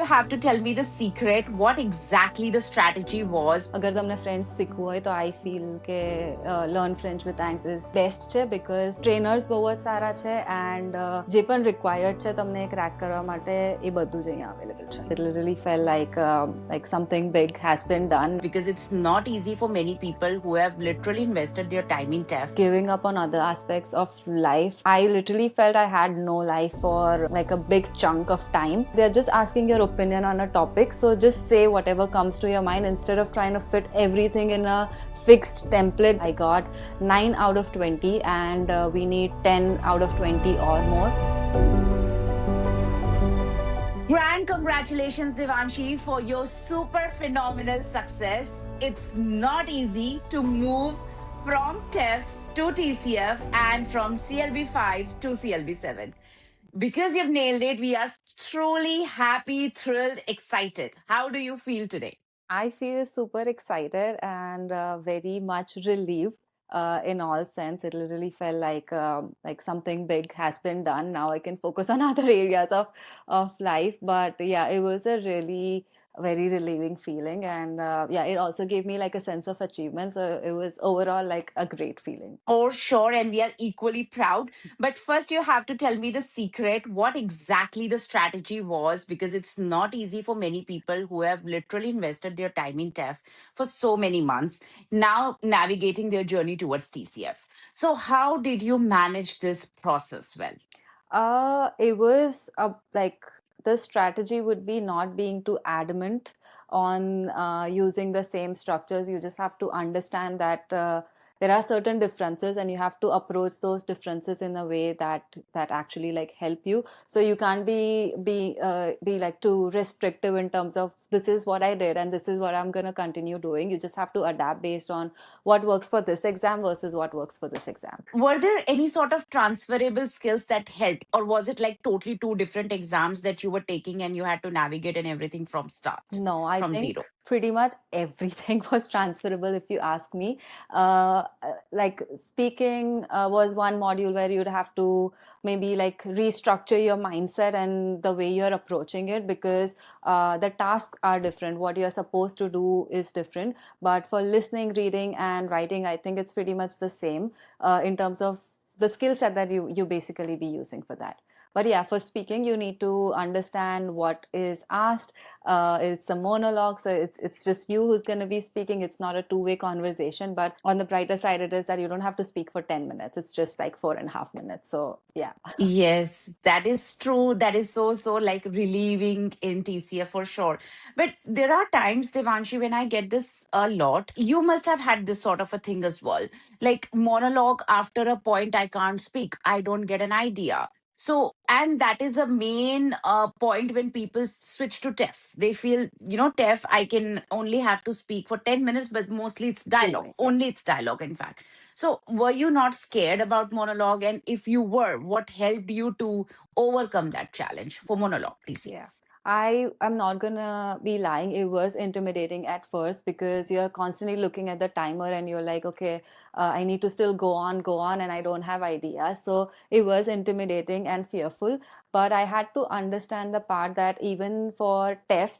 have to tell me the secret, what exactly the strategy was. અગર તમને French શીખવું હોય તો આઈ ફીલ કે લર્ન ફ્રેન્ચ વિથ એંક્સ ઇઝ બેસ્ટ છે બિકોઝ ટ્રેનર્સ બહુ જ સારા છે એન્ડ જે પણ રિક્વાયર્ડ છે તમને ક્રેક કરવા માટે એ બધું જ અહીંયા અવેલેબલ છે. It literally felt like something big has been done. Because it's not easy for many people who have literally invested their time in TEF. Giving up on other aspects of life. I literally felt I had no life for like a big chunk of time. They're just asking your opinion on a topic, so just say whatever comes to your mind instead of trying to fit everything in a fixed template. I got 9 out of 20 and we need 10 out of 20 or more. Grand congratulations, Devanshi, for your super phenomenal success. It's not easy to move from TEF to TCF and from CLB5 to CLB7. Because you've nailed it, we are truly happy, thrilled, excited. How do you feel today? I feel super excited and very much relieved. In all sense, it literally felt like something big has been done. Now I can focus on other areas of life. But yeah, it was a really very relieving feeling, and yeah, it also gave me like a sense of achievement. So it was overall like a great feeling. For sure, and we are equally proud. But first, you have to tell me the secret, what exactly the strategy was, because it's not easy for many people who have literally invested their time in TEF for so many months, now navigating their journey towards TCF. So, how did you manage this process well? It was like the strategy would be not being too adamant on using the same structures. You just have to understand that there are certain differences and you have to approach those differences in a way that actually like help you. So you can't be like too restrictive in terms of this is what I did and this is what I'm going to continue doing. You just have to adapt based on what works for this exam versus what works for this exam. Were there any sort of transferable skills that helped, or was it like totally two different exams that you were taking and you had to navigate and everything from start? No, I From think zero. pretty much everything was transferable if you ask me. Like speaking was one module where you'd have to maybe like restructure your mindset and the way you're approaching it, because the tasks are different. What you're supposed to do is different. But for listening, reading, and writing, I think it's pretty much the same in terms of the skill set that you basically be using for that. But yeah, for speaking, you need to understand what is asked. It's a monologue, so it's just you who's going to be speaking. It's not a two-way conversation. But on the brighter side, it is that you don't have to speak for 10 minutes. It's just like 4.5 minutes. So yeah. Yes, that is true. That is so like relieving in TCF for sure. But there are times, Devanshi, when I get this a lot. You must have had this sort of a thing as well. Like monologue, after a point, I can't speak. I don't get an idea. So, and that is a main point when people switch to TEF. They feel, TEF, I can only have to speak for 10 minutes, but mostly it's dialogue. Two-way, yeah. Only it's dialogue, in fact. So, were you not scared about monologue? And if you were, what helped you to overcome that challenge for monologue, please? Yeah. I'm not gonna be lying. It was intimidating at first because you're constantly looking at the timer and you're like, okay, I need to still go on, and I don't have ideas. So it was intimidating and fearful. But I had to understand the part that even for TEF,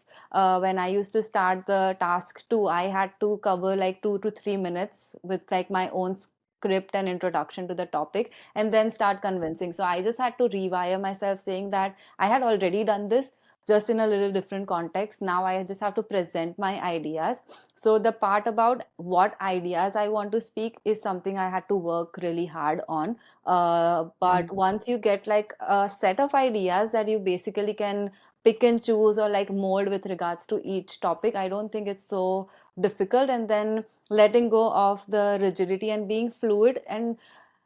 when I used to start the task 2, I had to cover like 2 to 3 minutes with like my own script and introduction to the topic and then start convincing. So I just had to rewire myself saying that I had already done this just in a little different context. Now I just have to present my ideas. So the part about what ideas I want to speak is something I had to work really hard on. But once you get like a set of ideas that you basically can pick and choose or like mold with regards to each topic, I don't think it's so difficult. And then letting go of the rigidity and being fluid and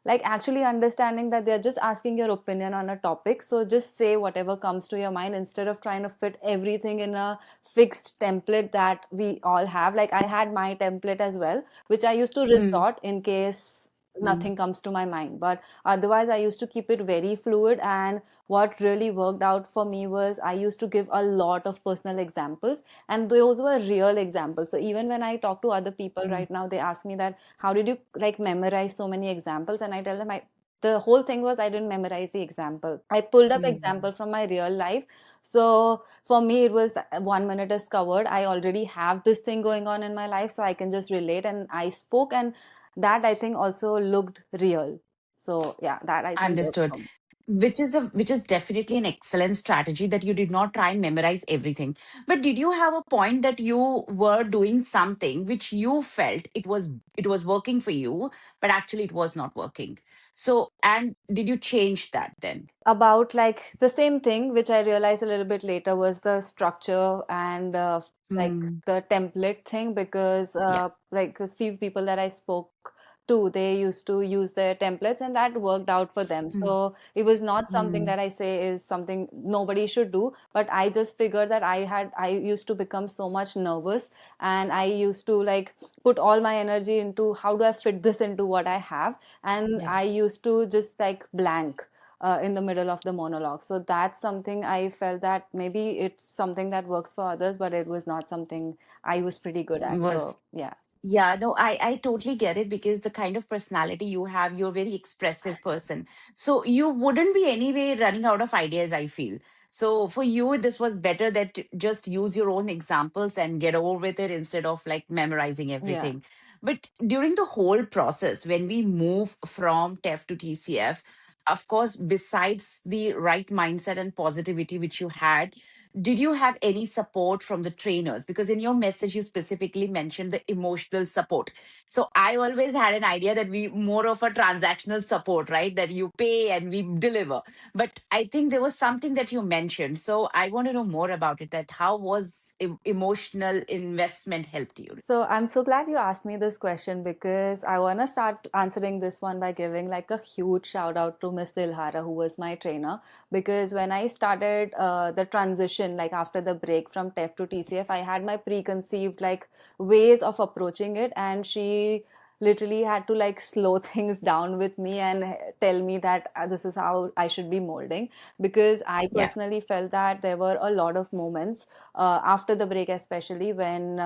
like actually understanding that they're just asking your opinion on a topic, so just say whatever comes to your mind instead of trying to fit everything in a fixed template that we all have. Like I had my template as well, which I used to resort in case nothing comes to my mind, but otherwise I used to keep it very fluid. And what really worked out for me was I used to give a lot of personal examples, and those were real examples. So even when I talk to other people right now, they ask me that how did you like memorize so many examples, and I tell them the whole thing was I didn't memorize the example. I pulled up Mm. example from my real life. So for me, it was 1 minute is covered. I already have this thing going on in my life, so I can just relate. And I spoke, and that I think also looked real. So yeah, that I think worked Understood. for me. Which is definitely an excellent strategy that you did not try and memorize everything. But did you have a point that you were doing something which you felt it was working for you, but actually it was not working? So, and did you change that then? About like the same thing, which I realized a little bit later, was the structure and like Mm, the template thing, because yeah. like the few people that I spoke to, they used to use their templates and that worked out for them. Mm, So it was not something mm, that I say is something nobody should do, but I just figured that I used to become so much nervous, and I used to like put all my energy into how do I fit this into what I have, and I yes. used to just like blank in the middle of the monologue. So that's something I felt that maybe it's something that works for others, but it was not something I was pretty good at. So Was yeah, Yeah, no, I totally get it because the kind of personality you have, you're a very expressive person. So you wouldn't be anyway running out of ideas, I feel. So for you, this was better that just use your own examples and get over with it instead of like memorizing yeah. everything. But during the whole process, when we move from TEF to TCF, of course, besides the right mindset and positivity which you had, did you have any support from the trainers? Because in your message, you specifically mentioned the emotional support. So I always had an idea that we more of a transactional support, right? That you pay and we deliver. But I think there was something that you mentioned. So I want to know more about it. That how was emotional investment helped you? So I'm so glad you asked me this question, because I want to start answering this one by giving like a huge shout out to Miss Dilhara, who was my trainer. Because when I started the transition, like after the break from TEF to TCF, I had my preconceived like ways of approaching it, and she literally had to like slow things down with me and tell me that this is how I should be molding. Because I Yeah. personally felt that there were a lot of moments after the break, especially when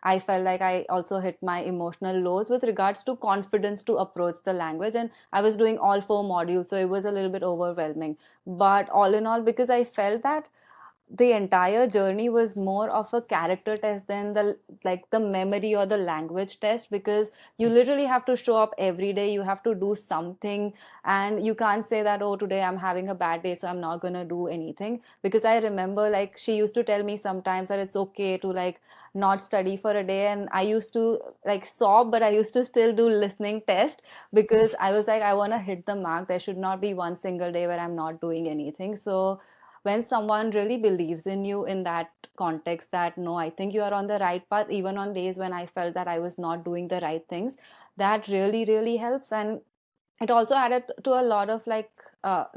I felt like I also hit my emotional lows with regards to confidence to approach the language. And I was doing all 4 modules, so it was a little bit overwhelming. But all in all, because I felt that the entire journey was more of a character test than the like the memory or the language test, because you literally Yes. have to show up every day, you have to do something, and you can't say that, oh, today I'm having a bad day, so I'm not going to do anything. Because I remember like she used to tell me sometimes that it's okay to like not study for a day, and I used to like sob, but I used to still do listening test, because I was like, I want to hit the mark. There should not be one single day where I'm not doing anything. So when someone really believes in you in that context, that no, I think you are on the right path, even on days when I felt that I was not doing the right things, that really really helps. And it also added to a lot of like a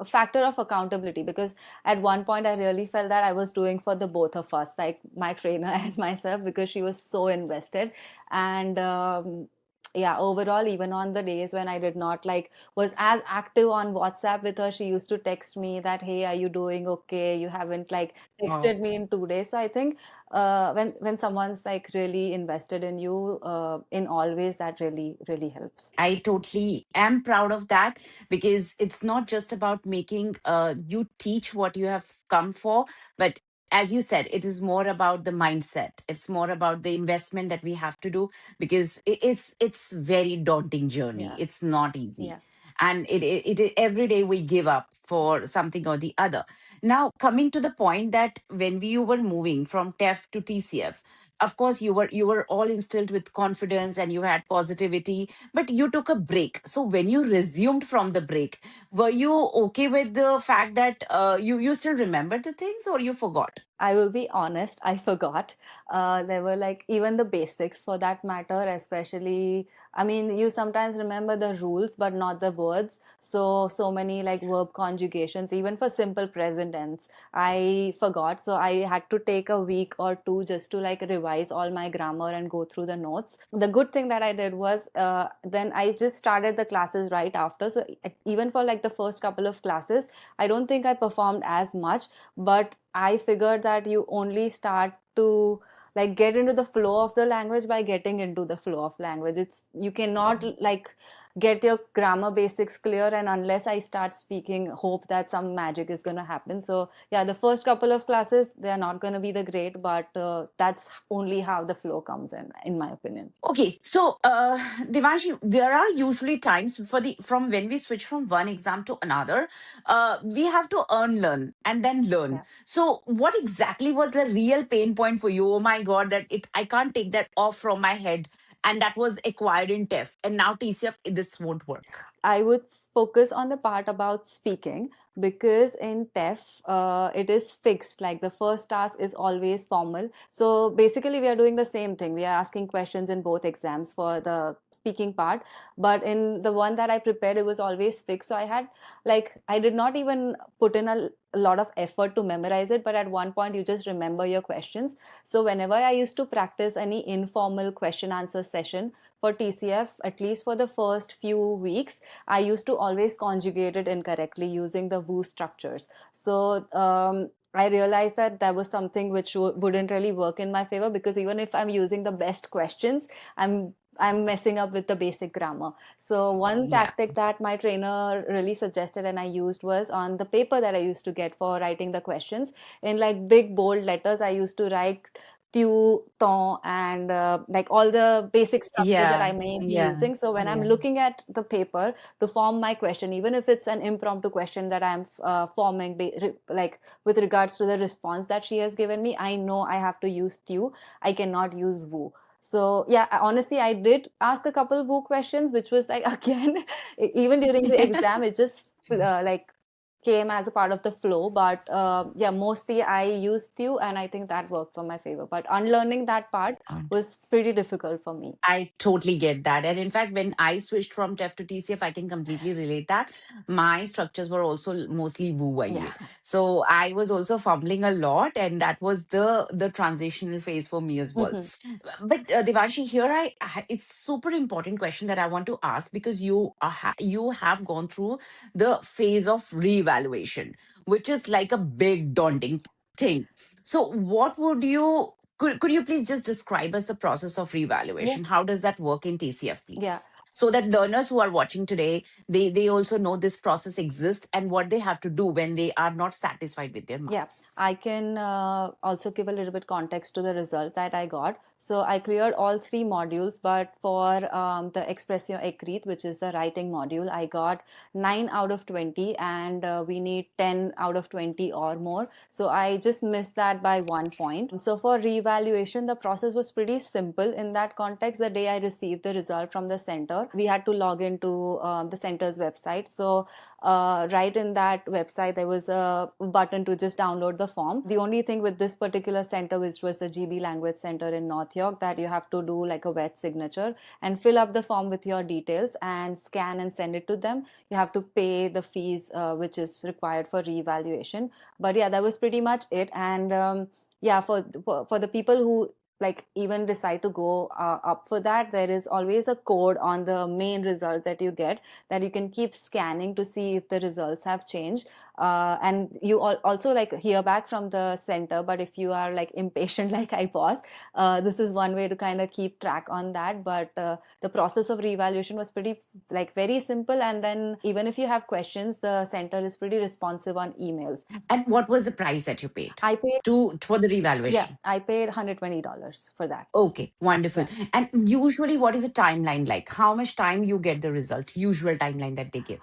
factor of accountability, because at one point I really felt that I was doing for the both of us, like my trainer and myself, because she was so invested. And yeah, overall, even on the days when I did not like was as active on WhatsApp with her, she used to text me that, hey, are you doing okay? You haven't like Wow. texted me in 2 days. So I think when someone's like really invested in you in all ways, that really really helps. I totally am proud of that because it's not just about making you teach what you have come for, but as you said, it is more about the mindset. It's more about the investment that we have to do because it's very daunting journey. Yeah, It's not easy, yeah. and every day we give up for something or the other. Now coming to the point that when we were moving from TEF to TCF, of course you were all instilled with confidence and you had positivity, but you took a break. So when you resumed from the break, were you okay with the fact that you still remember the things or you forgot? I will be honest, I forgot. There were like even the basics for that matter, especially. I mean, you sometimes remember the rules, but not the words. So many like verb conjugations, even for simple present tense, I forgot. So I had to take a week or two just to like revise all my grammar and go through the notes. The good thing that I did was then I just started the classes right after. So even for like the first couple of classes, I don't think I performed as much, but I figured that you only start to like get into the flow of the language by getting into the flow of language. It's you cannot like get your grammar basics clear, and unless I start speaking, hope that some magic is going to happen. So yeah, the first couple of classes, they're not going to be the great, but that's only how the flow comes in my opinion. Okay, so Devanshi, there are usually times for the from when we switch from one exam to another, we have to learn, and then learn. Yeah. So, what exactly was the real pain point for you? Oh my God, that it I can't take that off from my head, and that was acquired in TEF, and now TCF. This won't work. I would focus on the part about speaking, because in TEF, it is fixed. Like the first task is always formal. So basically, we are doing the same thing. We are asking questions in both exams for the speaking part. But in the one that I prepared, it was always fixed. So I did not even put in a lot of effort to memorize it. But at one point, you just remember your questions. So whenever I used to practice any informal question answer session for TCF, at least for the first few weeks, I used to always conjugate it incorrectly using the VU structures. So I realized that that was something which wouldn't really work in my favor, because even if I'm using the best questions, I'm messing up with the basic grammar. So one Yeah, tactic that my trainer really suggested and I used was on the paper that I used to get for writing the questions, in like big bold letters, I used to write tu, ton, and like all the basic structures that I yeah, may be yeah, using. So when I'm yeah. looking at the paper to form my question, even if it's an impromptu question that I'm forming, like with regards to the response that she has given me, I know I have to use tu. I cannot use vu. So yeah, honestly, I did ask a couple VU questions, which was like again, even during the exam, it just like came as a part of the flow. But yeah, mostly I used you, and I think that worked for my favor. But unlearning that part was pretty difficult for me. I totally get that. And in fact, when I switched from TEF to TCF, I can completely relate that. My structures were also mostly Wu Yeah. Waiye. So I was also fumbling a lot, and that was the transitional phase for me as well. Hmm. But Devanshi, here it's super important question that I want to ask, because you have gone through the phase of reevaluation, which is like a big daunting thing. So what would you could you please just describe us the process of Yeah. reevaluation? How does that work in TCF, Yeah. please? So that learners who are watching today, they also know this process exists and what they have to do when they are not satisfied with their Yeah, marks. I can also give a little bit context to the result that I got. So I cleared all three modules, but for the expression écrite, which is the writing module, I got 9 out of 20, and we need 10 out of 20 or more. So I just missed that by 1 point. So for reevaluation, the process was pretty simple in that context. The day I received the result from the center, we had to log into the center's website. So right in that website, there was a button to just download the form. The only thing with this particular center, which was the GB Language Center in North York, that you have to do like a wet signature and fill up the form with your details and scan and send it to them. You have to pay the fees which is required for reevaluation. But yeah, that was pretty much it. And yeah, for the people who like even decide to go up for that, there is always a code on the main result that you get, that you can keep scanning to see if the results have changed. And you also like hear back from the center. But if you are like impatient like I was, this is one way to kind of keep track on that. But the process of reevaluation was pretty like very simple. And then even if you have questions, the center is pretty responsive on emails. And what was the price that you paid I paid, to for the yeah, revaluation? I paid $120 for that. Okay, wonderful. Yeah. And usually, what is the timeline like? How much time you get the result? Usual timeline that they give.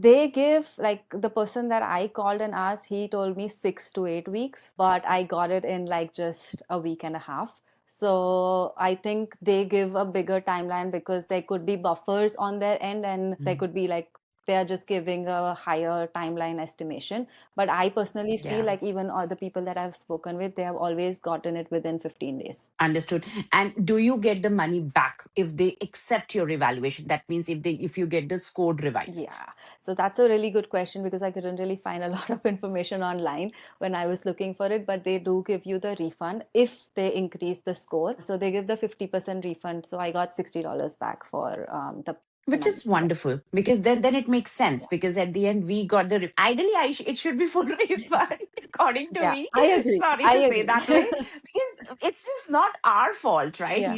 They give like the person that I called and asked, he told me 6 to 8 weeks, but I got it in like just a week and a half. So I think they give a bigger timeline because there could be buffers on their end, and there Mm, could be like they are just giving a higher timeline estimation. But I personally feel yeah. like even all the people that I've spoken with, they have always gotten it within 15 days. Understood. And do you get the money back if they accept your evaluation? That means if you get the score revised. Yeah, so that's a really good question, because I couldn't really find a lot of information online when I was looking for it. But they do give you the refund if they increase the score. So they give the 50% refund. So I got $60 back for the Which money. is Yeah. wonderful, because then it makes sense, because at the end we got the ideally it should be full refund according to Yeah, me. I agree. Sorry I to say agree. that way, because it's just not our fault, right? Yeah.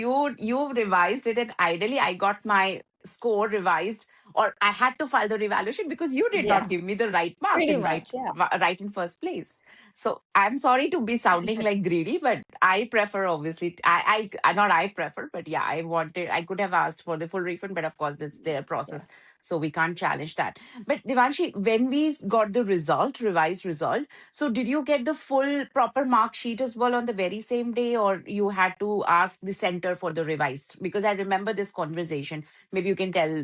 You revised it, and ideally I got my score revised, or I had to file the revaluation because you did Yeah, not give me the right marks pretty in much. Yeah. right in first place. So I'm sorry to be sounding like greedy, but I prefer, obviously, not I prefer, but yeah, I could have asked for the full refund, but of course it's their Yeah. process, so we can't challenge that. But Devanshi, when we got the revised result, so did you get the full proper mark sheet as well on the very same day, or you had to ask the center for the revised? Because I remember this conversation. Maybe you can tell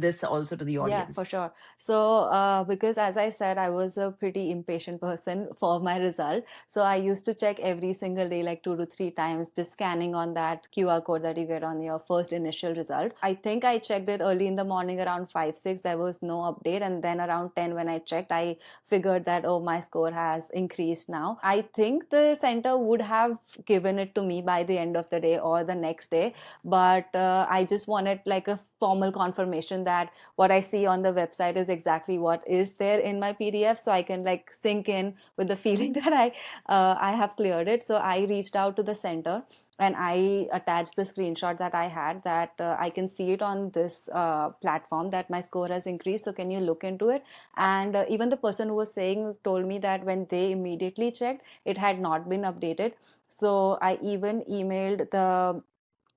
this also to the Yeah, for audience. sure. So, because as I said, I was a pretty impatient person for my result. So I used to check every single day, like 2 to 3 times, just scanning on that QR code that you get on your first initial result. I think I checked it early in the morning around 5, 6. There was no update. And then around 10, when I checked, I figured that, oh, my score has increased now. I think the center would have given it to me by the end of the day or the next day. But I just wanted like a formal confirmation that what I see on the website is exactly what is there in my PDF, so I can like sink in with the feeling that I have cleared it. So I reached out to the center and I attached the screenshot that I had, that I can see it on this platform that my score has increased. So can you look into it? And even the person who was saying told me that when they immediately checked, it had not been updated. So I even emailed the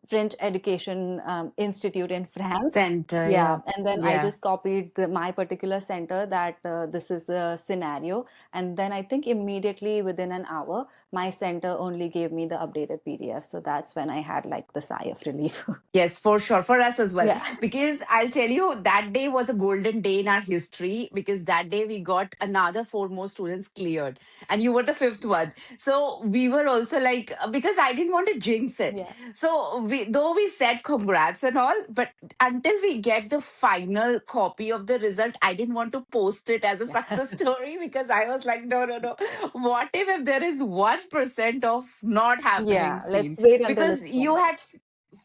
French Education Institute in France. Center, Yeah, yeah. and then I Yeah. just copied my particular center that this is the scenario. And then I think immediately within an hour, my center only gave me the updated PDF. So that's when I had like the sigh of relief. Yes, for sure. For us as well. Yeah. Because I'll tell you, that day was a golden day in our history, because that day we got another four more students cleared. And you were the fifth one. So we were also like, because I didn't want to jinx it. Yeah. So though we said congrats and all, but until we get the final copy of the result, I didn't want to post it as a Yeah. success story, because I was like, no, no, no. What if there is 1% of not happening Yeah. scene? Let's wait until Because it's you final. had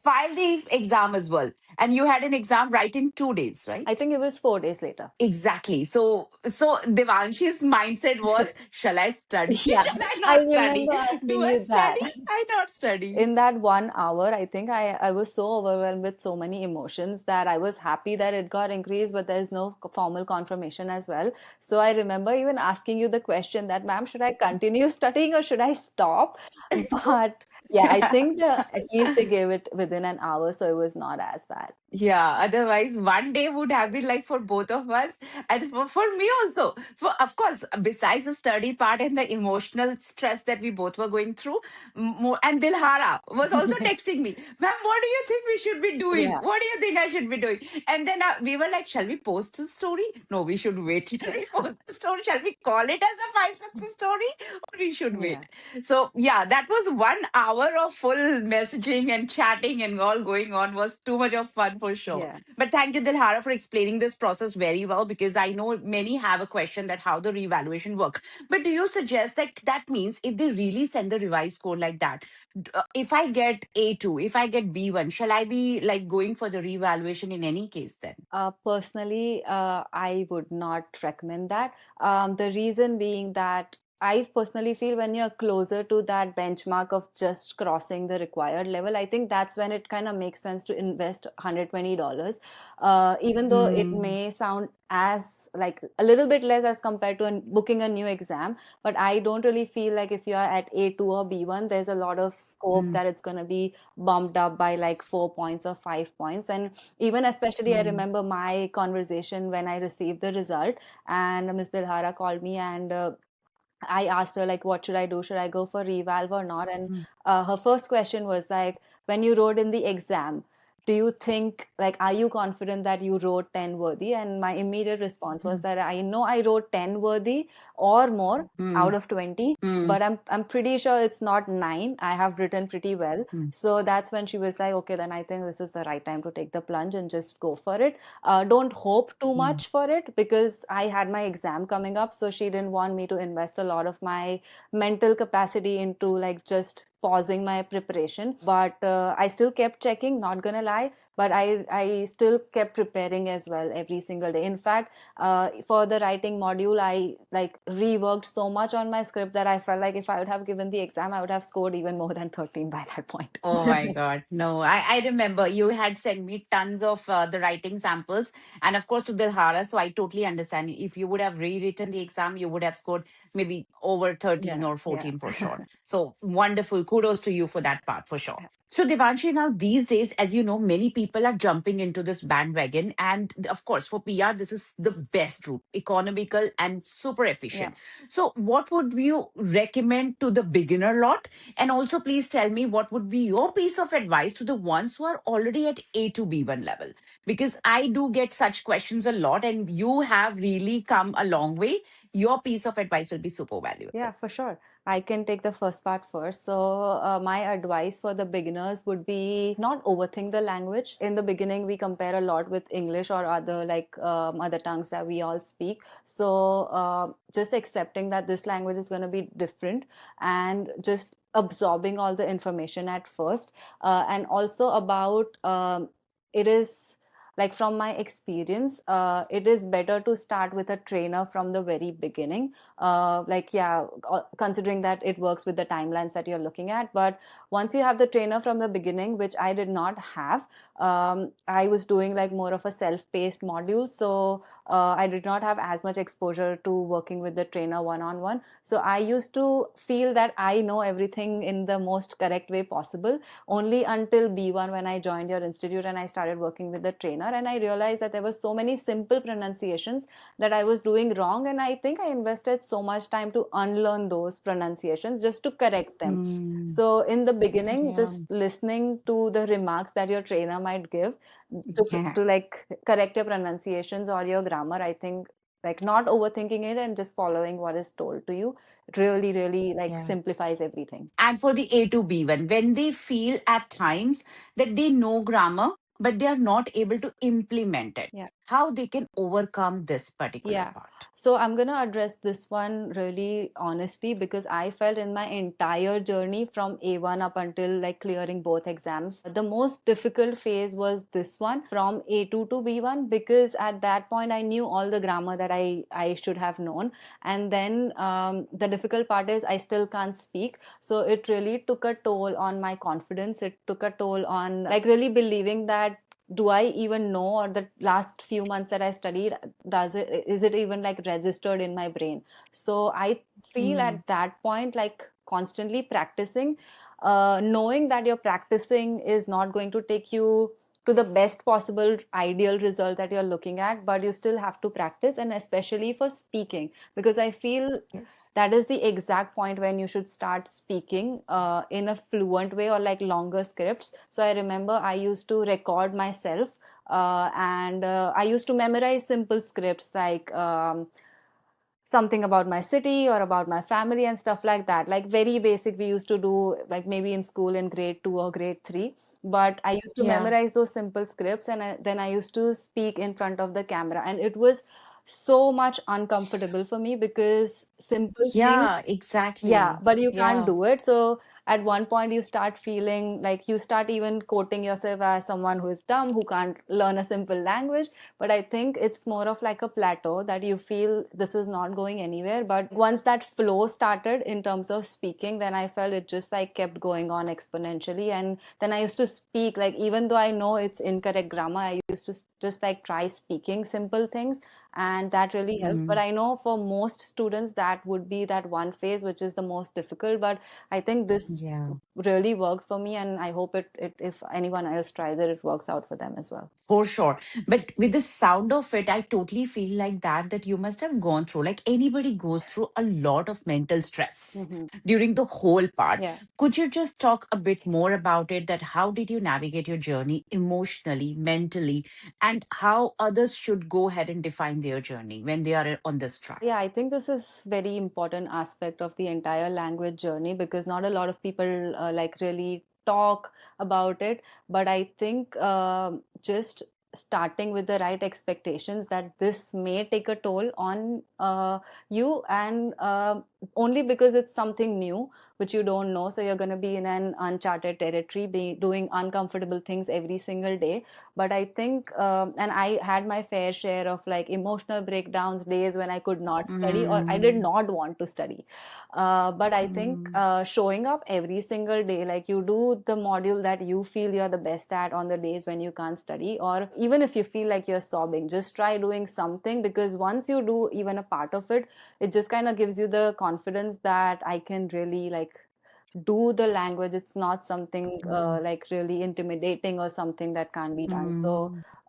filed the exam as well, and you had an exam right in 2 days, I right? think it was 4 days later. Exactly. So Devanshi's mindset was, shall I study? Yeah. Shall I I not study? remember Do asking I you that. study? I not study. In that 1 hour, I think I was so overwhelmed with so many emotions that I was happy that it got increased, but there's no formal confirmation as well. So I remember even asking you the question that, ma'am, should I continue studying or should I stop? But yeah, I think at least they gave it within an hour, so it was not as bad. Yeah, otherwise one day would have been like for both of us, and for me also. For, of course, besides the study part and the emotional stress that we both were going through, and Dilhara was also texting me, "Ma'am, what do you think we should be doing? Yeah. What do you think I should be doing?" And then we were like, "Shall we post the story? No, we should wait. Shall Yeah. we post the story? Shall we call it as a five success story, or we should Yeah. wait?" So yeah, that was 1 hour of full messaging and chatting and all going on. Was too much of fun for sure. Yeah. But thank you, Dilhara, for explaining this process very well, because I know many have a question that how the revaluation work. But do you suggest that that means if they really send the revised score like that, if I get A2, if I get B1, shall I be like going for the revaluation in any case then? Personally, I would not recommend that. The reason being that I personally feel when you're closer to that benchmark of just crossing the required level, I think that's when it kind of makes sense to invest $120. Even though it Hmm. may sound as like a little bit less as compared to booking a new exam, but I don't really feel like if you're at A2 or B1, there's a lot of scope Hmm. that it's going to be bumped up by like 4 points or 5 points. And even especially, I Hmm. remember my conversation when I received the result, and Ms. Dilhara called me and I asked her like, what should I do? Should I go for revalve or not? And Hmm. her first question was like, when you wrote in the exam, do you think like, are you confident that you wrote 10 worthy? And my immediate response was Hmm. that I know I wrote 10 worthy or more Hmm. out of 20, Hmm. but I'm pretty sure it's not 9. I have written pretty well. Hmm. So that's when she was like, okay, then I think this is the right time to take the plunge and just go for it. Don't hope too Hmm. much for it because I had my exam coming up. So she didn't want me to invest a lot of my mental capacity into like just pausing my preparation. But I still kept checking, not gonna lie. but I still kept preparing as well every single day. In fact, for the writing module, I like reworked so much on my script that I felt like if I would have given the exam, I would have scored even more than 13 by that point. Oh my God. No, I remember you had sent me tons of the writing samples. And of course, to the Hara. So I totally understand. If you would have rewritten the exam, you would have scored maybe over 13 Yeah, or yeah. 14 for sure. So wonderful. Kudos to you for that part for sure. So, Devanshi, now these days, as you know, many people are jumping into this bandwagon. And of course, for PR, this is the best route, economical and super Yeah. efficient. So, what would you recommend to the beginner lot? And also, please tell me what would be your piece of advice to the ones who are already at A to B1 level? Because I do get such questions a lot, and you have really come a long way. Your piece of advice will be super valuable. Yeah, for sure. I can take the first part first. So, my advice for the beginners would be not overthink the language. In the beginning, we compare a lot with English or other like mother tongues that we all speak. So, just accepting that this language is going to be different and just absorbing all the information at first. And also about it is like from my experience, it is better to start with a trainer from the very beginning, like yeah, considering that it works with the timelines that you're looking at. But once you have the trainer from the beginning, which I did not have, I was doing like more of a self-paced module, so I did not have as much exposure to working with the trainer one-on-one. So I used to feel that I know everything in the most correct way possible only until B1, when I joined your institute and I started working with the trainer, and I realized that there were so many simple pronunciations that I was doing wrong. And I think I invested so much time to unlearn those pronunciations just to correct them. Mm, So, in the beginning, yeah. just listening to the remarks that your trainer might give Yeah. to like correct your pronunciations or your grammar, I think like not overthinking it and just following what is told to you really, really like Yeah. simplifies everything. And for the A to B1, when they feel at times that they know grammar, but they are not able to implement it, Yeah. how they can overcome this particular Yeah. part. So I'm going to address this one really honestly because I felt in my entire journey from A1 up until like clearing both exams, the most difficult phase was this one from A2 to B1, because at that point I knew all the grammar that I should have known. And then the difficult part is I still can't speak. So it really took a toll on my confidence. It took a toll on like really believing that do I even know, or the last few months that I studied, does it, is it even like registered in my brain? So I feel Mm, at that point like constantly practicing, knowing that you're practicing is not going to take you to the best possible ideal result that you're looking at, but you still have to practice, and especially for speaking, because I feel yes. that is the exact point when you should start speaking in a fluent way or like longer scripts. So I remember I used to record myself, and I used to memorize simple scripts like something about my city or about my family and stuff like that, like very basic we used to do like maybe in school in grade 2 or grade 3. But I used to Yeah. memorize those simple scripts, and then I used to speak in front of the camera, and it was so much uncomfortable for me because simple things, Yeah, yeah, exactly. but you can't Yeah. do it. So at one point you start feeling like you start even quoting yourself as someone who is dumb, who can't learn a simple language. But I think it's more of like a plateau that you feel this is not going anywhere. But once that flow started in terms of speaking, then I felt it just like kept going on exponentially. And then I used to speak like, even though I know it's incorrect grammar, I used to just like try speaking simple things, and that really helps. But Mm, I know for most students that would be that one phase which is the most difficult. But I think this yeah. really worked for me, and I hope it if anyone else tries it, it works out for them as well. For sure. But with the sound of it, I totally feel like that you must have gone through, like anybody goes through a lot of mental stress Hmm. during the whole part. Yeah. Could you just talk a bit more about it? That how did you navigate your journey emotionally, mentally, and how others should go ahead and define their journey when they are on this track? Yeah, I think this is very important aspect of the entire language journey because not a lot of people like really talk about it. But I think just starting with the right expectations that this may take a toll on you, and only because it's something new, which you don't know. So you're going to be in an uncharted territory, doing uncomfortable things every single day. But I think, and I had my fair share of like emotional breakdowns, days when I could not study or I did Mm, not want to study. But I think mm, showing up every single day, like you do the module that you feel you're the best at on the days when you can't study, or even if you feel like you're sobbing, just try doing something, because once you do even a part of it, it just kind of gives you the confidence that I can really like do the language. It's not something mm, like really intimidating or something that can't be done. So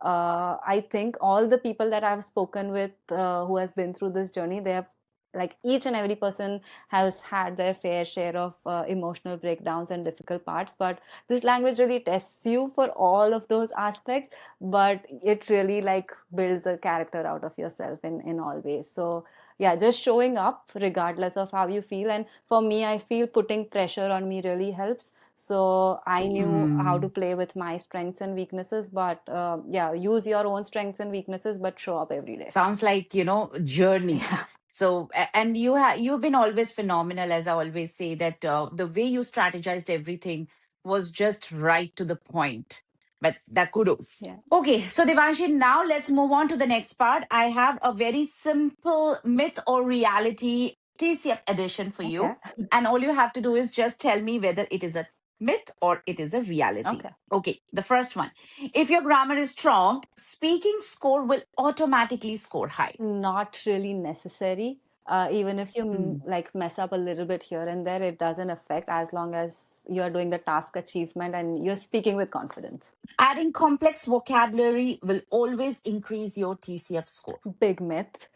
mm. I think all the people that I've spoken with who has been through this journey, they have, like, each and every person has had their fair share of emotional breakdowns and difficult parts, but this language really tests you for all of those aspects, but it really like builds a character out of yourself in all ways. So yeah, just showing up regardless of how you feel. And for me, I feel putting pressure on me really helps. So I knew how to Mm. play with my strengths and weaknesses, but yeah, use your own strengths and weaknesses, but show up every day. Sounds like, journey. Yeah. So, and you've been always phenomenal, as I always say, that the way you strategized everything was just right to the point. But that kudos. Yeah. Okay, so Devanshi, now let's move on to the next part. I have a very simple myth or reality TCF edition for Okay. you. And all you have to do is just tell me whether it is a myth or it is a reality. Okay. Okay, the first one. If your grammar is strong, speaking score will automatically score high. Not really necessary. Even if you Hmm. like mess up a little bit here and there, it doesn't affect, as long as you're doing the task achievement and you're speaking with confidence. Adding complex vocabulary will always increase your TCF score. Big myth.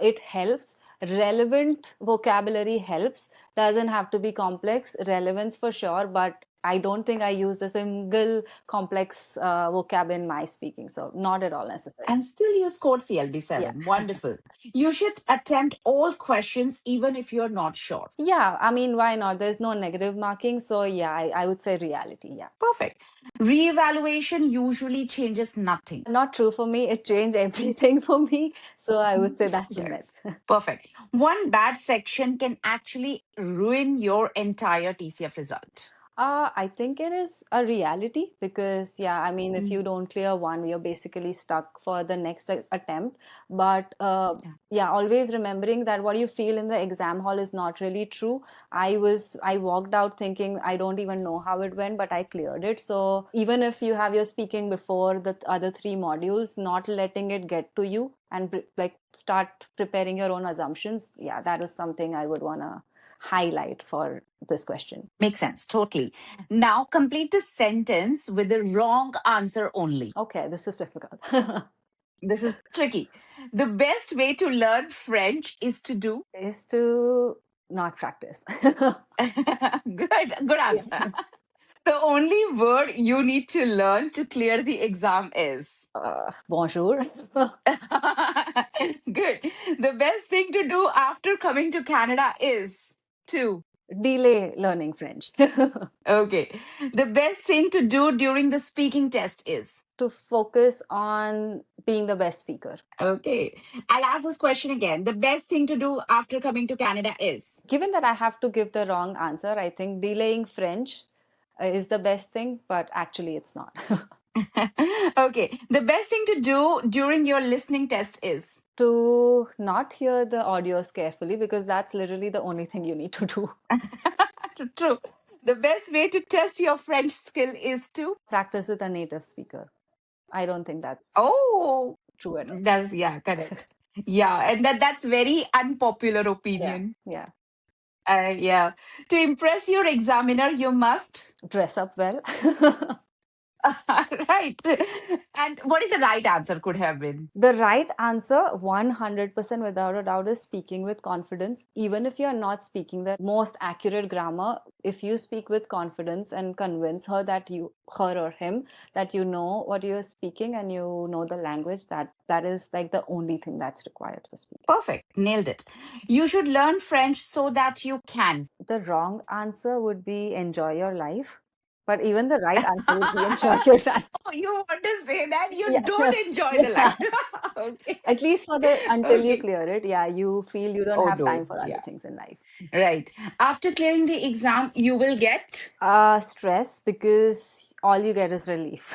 It helps. Relevant vocabulary helps. Doesn't have to be complex. Relevance for sure, but I don't think I use a single complex vocab in my speaking. So not at all necessary. And still you scored Yeah. CLB7. Wonderful. You should attempt all questions even if you're not sure. Yeah. I mean, why not? There's no negative marking. So yeah, I would say reality. Yeah. Perfect. Reevaluation usually changes nothing. Not true for me. It changed everything for me. So I would say that's a Yes. myth. Perfect. One bad section can actually ruin your entire TCF result. I think it is a reality because, yeah, I mean, if Mm, you don't clear one, you're basically stuck for the next attempt. But yeah. yeah, always remembering that what you feel in the exam hall is not really true. I walked out thinking I don't even know how it went, but I cleared it. So even if you have your speaking before the other three modules, not letting it get to you and like start preparing your own assumptions. Yeah, that is something I would want to highlight for this question. Makes sense, totally. Now complete the sentence with the wrong answer only. Okay, this is difficult. This is tricky. The best way to learn French is to do. Is to not practice. Good Yeah. answer. The only word you need to learn to clear the exam is. Bonjour. Good. The best thing to do after coming to Canada is to. Delay learning French. Okay. The best thing to do during the speaking test is. To focus on being the best speaker. Okay. I'll ask this question again. The best thing to do after coming to Canada is. Given that I have to give the wrong answer, I think delaying French is the best thing, but actually it's not. Okay. The best thing to do during your listening test is. To not hear the audios carefully, because that's literally the only thing you need to do. True. The best way to test your French skill is to. Practice with a native speaker. I don't think that's Oh, true at all. that's yeah, correct. Yeah, and that's very unpopular Yeah, opinion. yeah. Yeah. To impress your examiner, you must. Dress up well. Right. And what is the right answer could have been? The right answer, 100% without a doubt, is speaking with confidence. Even if you're not speaking the most accurate grammar, if you speak with confidence and convince her or him, that you know what you're speaking and you know the language, that is like the only thing that's required for speaking. Perfect. Nailed it. You should learn French so that you can. The wrong answer would be enjoy your life. But even the right answer would be enjoy your life. Oh, you want to say that you Yeah. don't enjoy the Yeah. life? Okay. At least for the until you Okay. clear it, yeah, you feel you don't Oh have no. time for other Yeah. things in life. Right. After clearing the exam, you will get Stress because all you get is relief.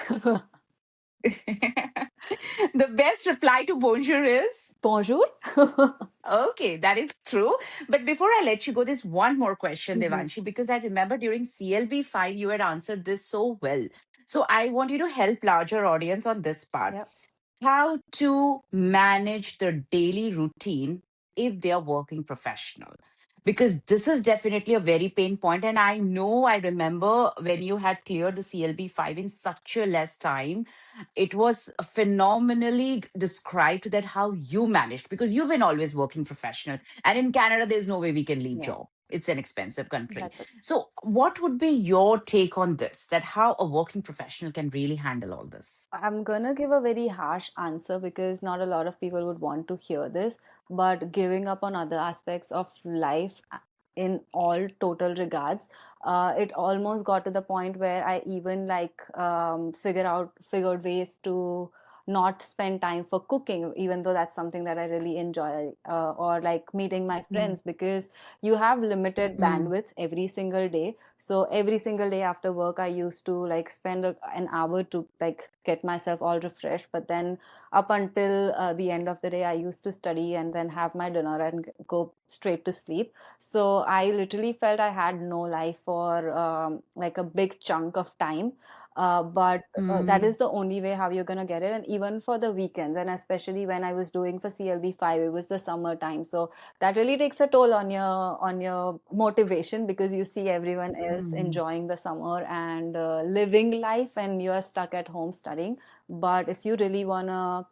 the best reply to bonjour is Bonjour. okay, that is true. But before I let you go, there's one more question, Hmm. Devanshi, because I remember during CLB 5, you had answered this so well. So I want you to help larger audience on this part. Yep. How to manage their daily routine if they are working professional, because this is definitely a very pain point, and I know I remember when you had cleared the CLB 5 in such a less time, it was phenomenally described that how you managed, because you've been always working professional, and in Canada there's no way we can leave Yeah, job. It's an expensive country. that's it. So what would be your take on this, that how a working professional can really handle all this? I'm gonna give a very harsh answer because not a lot of people would want to hear this, but giving up on other aspects of life in all total regards, it almost got to the point where I even like figured ways to not spend time for cooking, even though that's something that I really enjoy, or like meeting my Mm, friends because you have limited mm, bandwidth every single day. So every single day after work I used to like spend an hour to like get myself all refreshed, but then up until the end of the day I used to study and then have my dinner and go straight to sleep. So I literally felt I had no life for like a big chunk of time. But that mm. is the only way how you're going to get it. And even for the weekends, and especially when I was doing for CLB 5, it was the summer time, so that really takes a toll on your motivation because you see everyone else Mm. enjoying the summer and living life and you are stuck at home studying. But if you really want to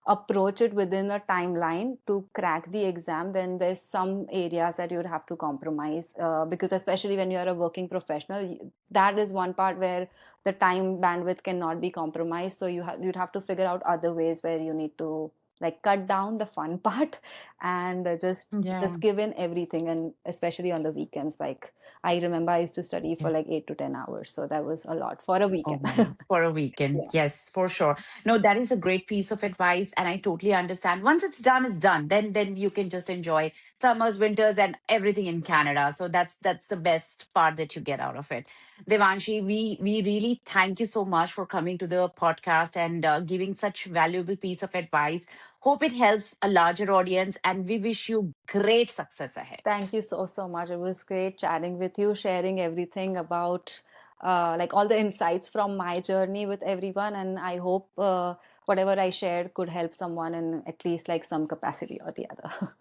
approach it within a timeline to crack the exam, then there's some areas that you would have to compromise, because especially when you're a working professional, that is one part where the time bandwidth cannot be compromised. So you'd have to figure out other ways where you need to like cut down the fun part and Yeah. just give in everything, and especially on the weekends. Like I remember I used to study for Yeah. like 8 to 10 hours, so that was a lot for a Oh weekend. my, for a weekend. Yeah. Yes, for sure. No, that is a great piece of advice. And I totally understand. Once it's done, it's done. Then you can just enjoy summers, winters, and everything in Canada. So that's the best part that you get out of it. Devanshi, we really thank you so much for coming to the podcast and giving such valuable piece of advice. Hope it helps a larger audience, and we wish you great success ahead. Thank you so much. It was great chatting with you, sharing everything about like all the insights from my journey with everyone. And I hope whatever I shared could help someone in at least like some capacity or the other.